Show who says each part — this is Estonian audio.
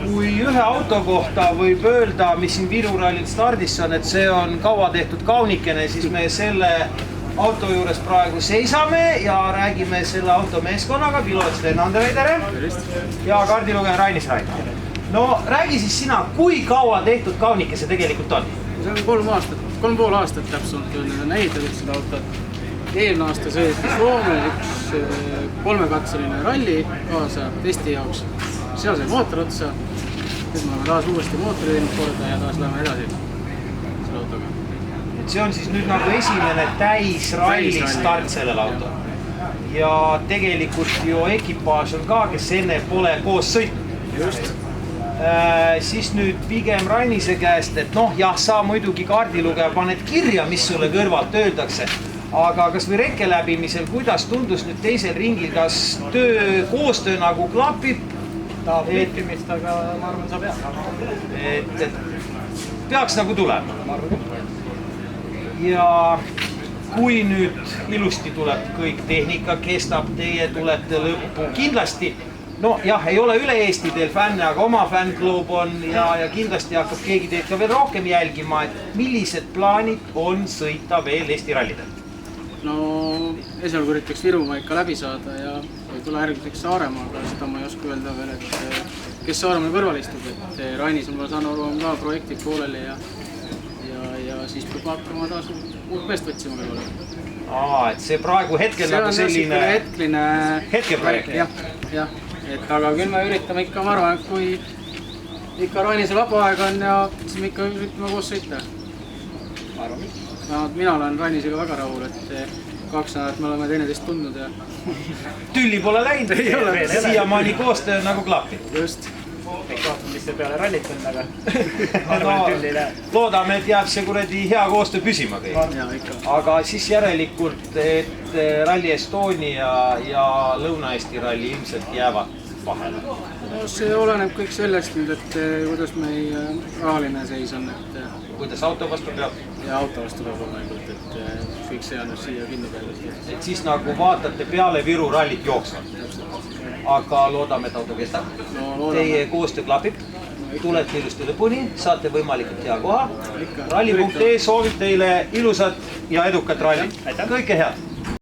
Speaker 1: kui ühe auto kohta võib öelda, mis siin Viru rallil stardis on, et see on kaua tehtud kaunikene, siis me selle auto juures praegu seisame ja räägime selle auto meeskonnaga, piloot Sten Andeveider ja kaardilugeja Rainis Raid. No räägi siis sina, kui kaua tehtud kaunike see tegelikult on?
Speaker 2: See on 3,5 aastat täpselt on ehitatud seda autot. Eelmine aasta sõideti Soome üks 3-katseline ralli kaasa testi jaoks. Seal sai mootor otsa. Nüüd me oleme taas uuesti mootori teinud korda ja taas läheme edasi selle autoga.
Speaker 1: See on siis nüüd nagu esimene täis ralli start sellel autol. Ja tegelikult ju ekipaaž on ka, kes enne pole koos sõitnud.
Speaker 2: Just.
Speaker 1: Siis nüüd pigem Rainise käest, et noh, jah, sa muidugi kaardilugeja paned kirja, mis sulle kõrvalt öeldakse. Aga kas või rekke läbimisel, kuidas tundus nüüd teisel ringil, kas koostöö nagu klapib?
Speaker 2: Tahab liitimist, aga ma arvan, saab hea.
Speaker 1: Et peaks nagu tulema. Ja kui nüüd ilusti tuleb kõik tehnika, kestab, teie tulete lõppu kindlasti. No jah, ei ole üle Eesti teil fänne, aga oma fännklub on ja kindlasti hakkab keegi teid ka veel rohkem jälgima, et millised plaanid on sõita veel Eesti rallidel?
Speaker 2: No esialgu üritaks Virumaa ikka läbi saada ja tule järgmiseks Saaremaa, aga seda ma ei oska öelda veel, et kes Saaremaal kõrval istub, et Rainis on, ma saan aru, on ka projektid pooleli ja siis peab hakkama taas uut meest võtsima kõrval.
Speaker 1: Et see praegu hetkel nagu selline hetkeprojekt.
Speaker 2: Jah, et aga küll me üritame ikka, ma arvan, et kui ikka Rainisel vaba aeg on ja siis me ikka üritame koos sõita. Mina olen Rainisega väga rahul, et 2 nädalat me oleme teineteist tundnud ja
Speaker 1: Tülli pole läinud, siiamaani koostöö nagu klapib.
Speaker 2: Just.
Speaker 3: Kõik vaatame, mis see peale rallit on, aga
Speaker 1: loodame, et jääb see kuradi hea koostöö püsima kõik. Aga siis järelikult, et Rally Estonia ja Lõuna-Eesti ralli ilmselt jäävad vahele.
Speaker 2: No see oleneb kõik sellest nüüd, et kuidas meie rahaline seis on.
Speaker 1: Kuidas auto vastu peab?
Speaker 2: Ja auto vastu peab loomulikult, et kõik see on siia kinni peale.
Speaker 1: Et siis nagu vaatate peale Viru rallit jooksvalt. Aga loodame, et auto kestab. Teie koostöö klapib. Tulete ilusti lõpuni, saate võimalikult hea koha. Ralli.ee soovib teile ilusat ja edukat rallit. Kõike head!